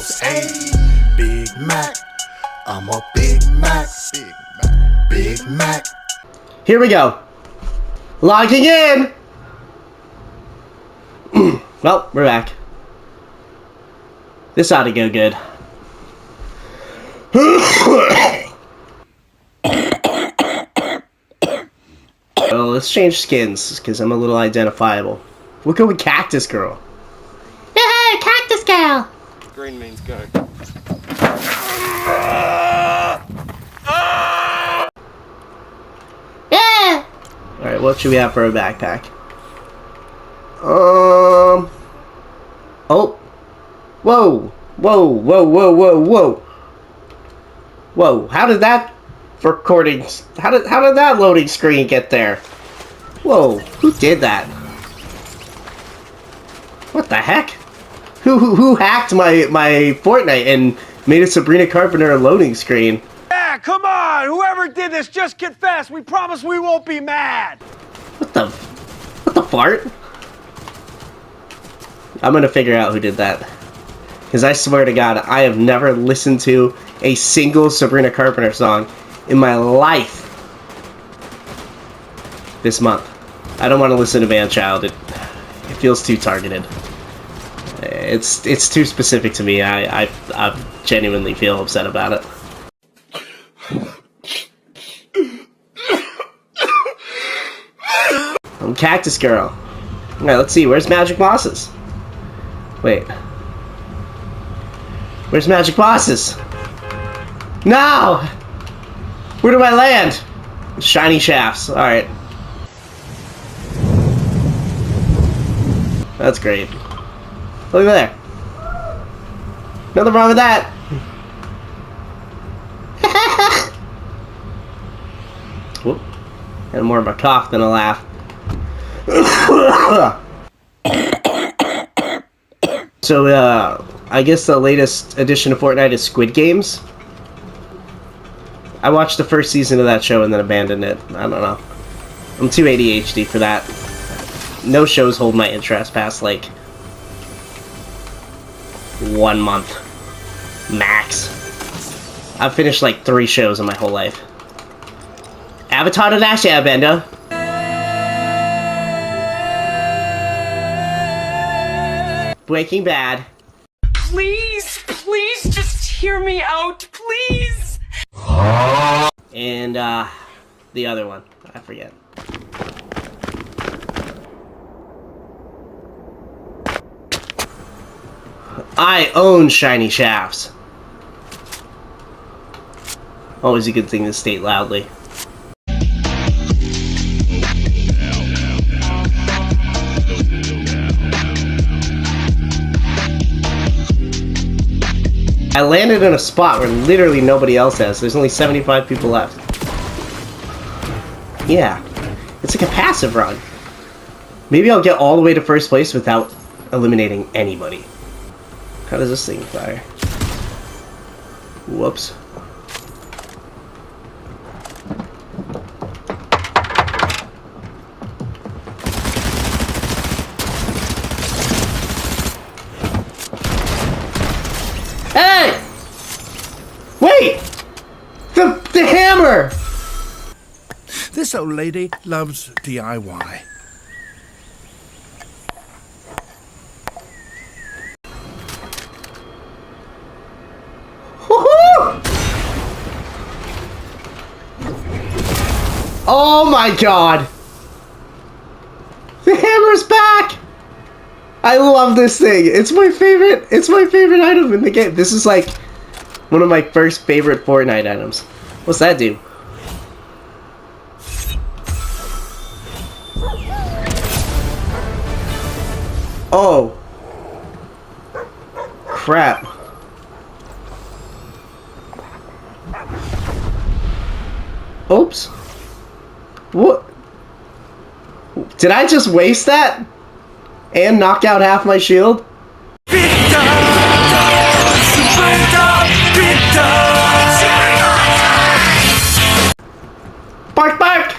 sauce. Ayy, Big Mac. I'm a Big Mac. Big Mac. Big Mac. Here we go. Logging in. Well, we're back. This ought to go good. Well, let's change skins, because I'm a little identifiable. We'll go with Cactus Girl. Hey, Cactus Girl! Green means go. Yeah! Alright, what should we have for a backpack? Oh. Whoa! Whoa, whoa, whoa, whoa, whoa! Whoa, how did that recording... How did that loading screen get there? Whoa, who did that? What the heck? Who hacked my Fortnite and made a Sabrina Carpenter loading screen? Yeah, come on! Whoever did this, just confess! We promise we won't be mad! What the fart? I'm gonna figure out who did that. Because I swear to God, I have never listened to a single Sabrina Carpenter song in my life this month. I don't want to listen to Man Child. It feels too targeted. It's too specific to me. I genuinely feel upset about it. I'm Cactus Girl. Alright, let's see. Where's Magic Bosses? Wait. Where's Magic Bosses? No! Where do I land? Shiny shafts. Alright. That's great. Look there. Nothing wrong with that. Whoop. And more of a cough than a laugh. So, I guess the latest edition of Fortnite is Squid Games. I watched the first season of that show and then abandoned it. I don't know. I'm too ADHD for that. No shows hold my interest past, like, 1 month. Max. I've finished, like, 3 shows in my whole life. Avatar to Dash Airbender. Breaking Bad. Please, please just hear me out, please! And, the other one. I forget. I own shiny shafts. Always a good thing to state loudly. I landed in a spot where literally nobody else has. There's only 75 people left. Yeah. It's like a passive run. Maybe I'll get all the way to first place without eliminating anybody. How does this thing fire? Whoops. Hey! Wait! The hammer! This old lady loves DIY. Woohoo! Oh my God! The hammer's back! I love this thing. It's my favorite item in the game. This is like one of my first favorite Fortnite items. What's that do? Oh. Crap. Oops. What? Did I just waste that? And knock out half my shield? Bark, bark!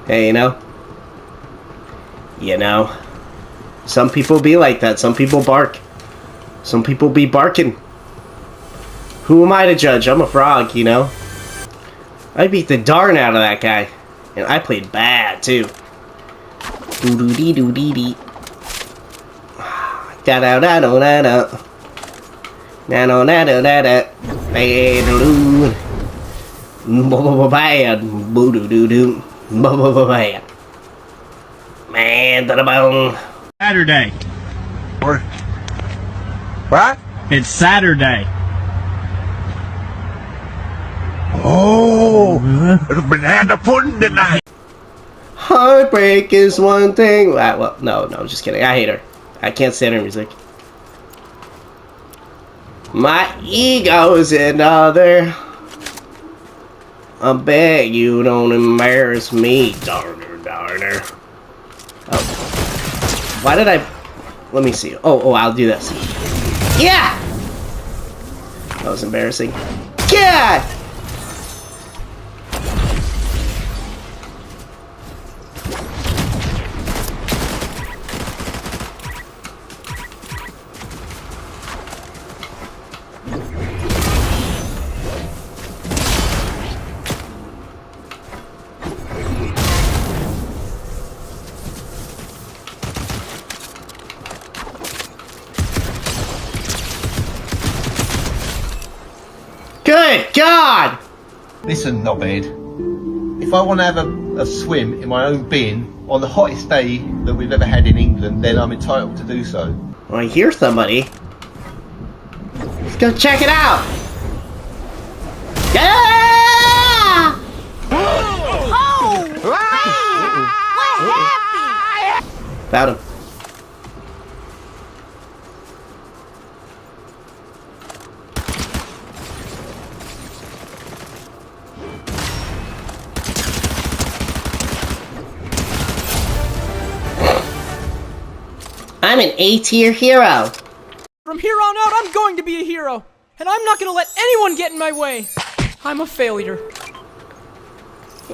Hey, you know, Some people be like that. Some people bark. Some people be barking. Who am I to judge? I'm a frog, you know? I beat the darn out of that guy. And I played bad, too. Doo-doo-dee-doo-dee-dee. Da-da-da-da-da-da. Na-no-na-da-da-da. Ba-da-doo. Ba-ba-ba-bad. Boo-doo-doo-doo. Ba-ba-ba-bad. Man, da-da-bong. Saturday. What? It's Saturday. Oh, banana pudding tonight. Heartbreak is one thing. Well, no, just kidding. I hate her. I can't stand her music. My ego's another. I beg you don't embarrass me, darner. Oh. Why did I... Let me see. Oh, I'll do this. Yeah! That was embarrassing. Yeah! Good God! Listen, knobhead. If I want to have a swim in my own bin on the hottest day that we've ever had in England, then I'm entitled to do so. Well, I hear somebody. Let's go check it out! Yeah! Found him. I'm an A-tier hero. From here on out, I'm going to be a hero. And I'm not going to let anyone get in my way. I'm a failure.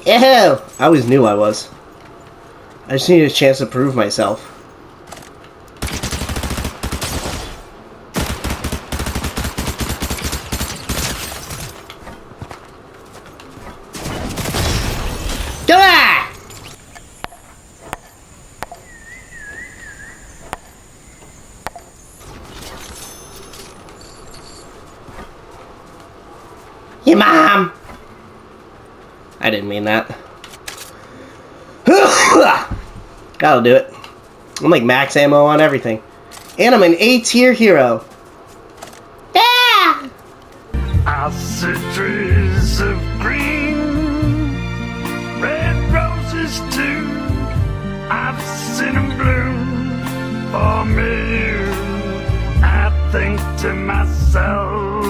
Ew! I always knew I was. I just needed a chance to prove myself. Come on! Your mom! I didn't mean that. That'll do it. I'm like max ammo on everything. And I'm an A-tier hero. Yeah! I see trees of green, red roses too. I've seen them bloom for me. I think to myself,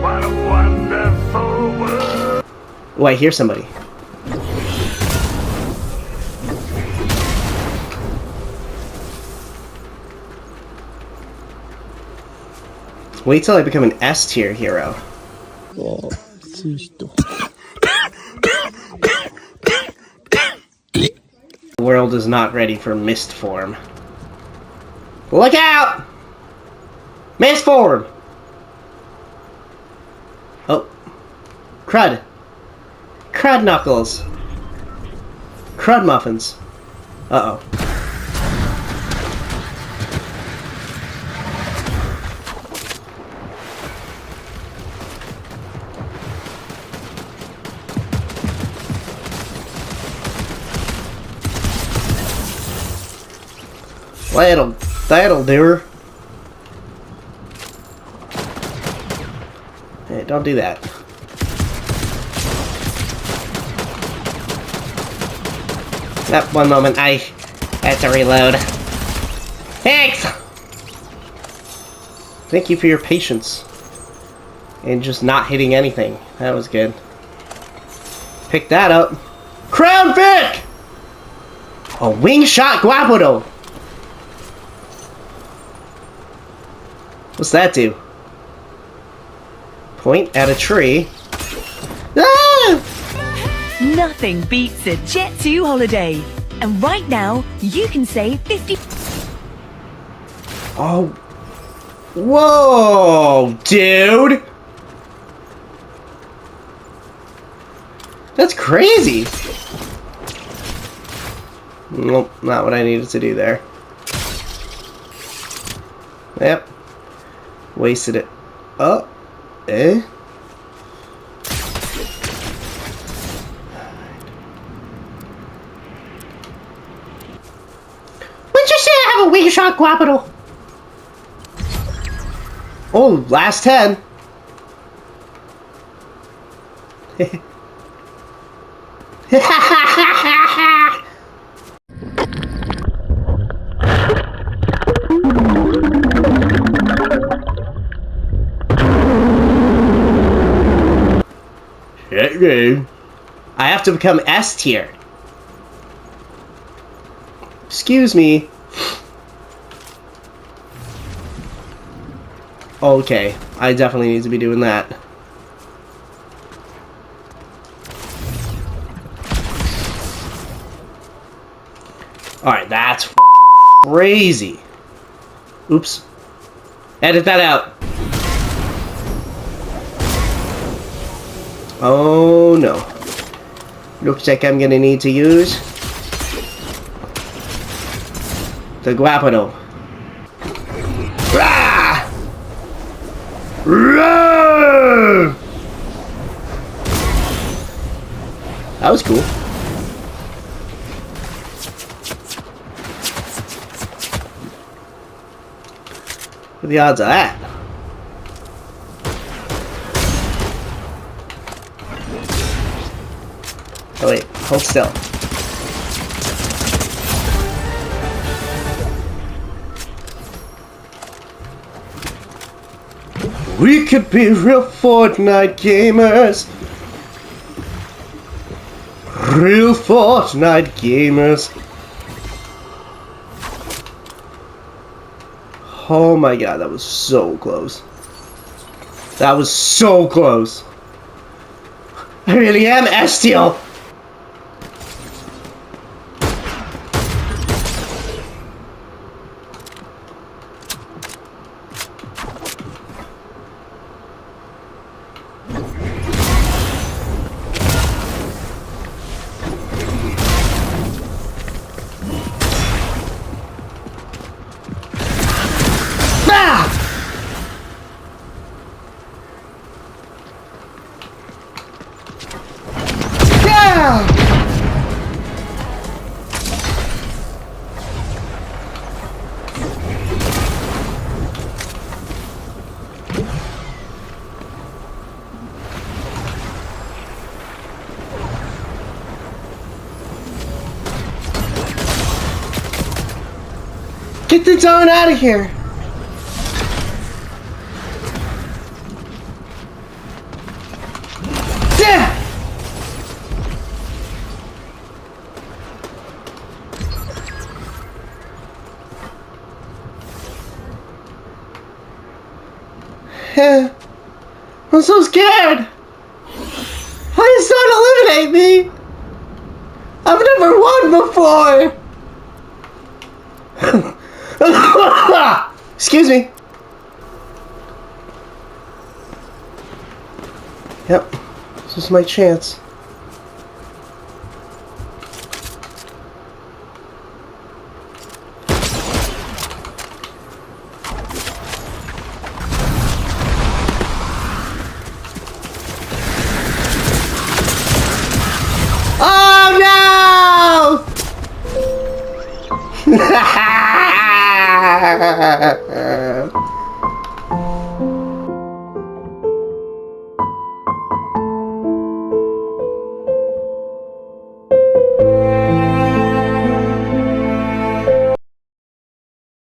what a wonderful world. Oh, I hear somebody. Wait till I become an S-tier hero. The world is not ready for mist form. Look out! Mist form! Oh. Crud. Crud knuckles. Crud muffins. Uh-oh. That'll do her. Hey, don't do that. Yep, one moment, I have to reload. Thanks! Thank you for your patience. And just not hitting anything. That was good. Pick that up. Crown Vic! A wing shot guapodo! What's that do? Point at a tree. Ah! Nothing beats a Jet 2 holiday. And right now, you can save 50... Oh. Whoa, dude. That's crazy. Nope, not what I needed to do there. Yep. Wasted it. Oh. Eh? When'd you say I have a weak shot capital? Oh, last 10. I have to become S tier. Excuse me. Okay, I definitely need to be doing that. Alright, that's crazy. Oops. Edit that out. Oh no. Looks like I'm gonna need to use the grappling. Rah! Rah! That was cool. What are the odds of that? Oh wait, hold still. We could be real Fortnite gamers. Real Fortnite gamers. Oh my god, that was so close. That was so close. I really am Estiel. Get the zone out of here! Yeah! I'm so scared! Please don't eliminate me! I've never won before! Excuse me. Yep, this is my chance. Oh no!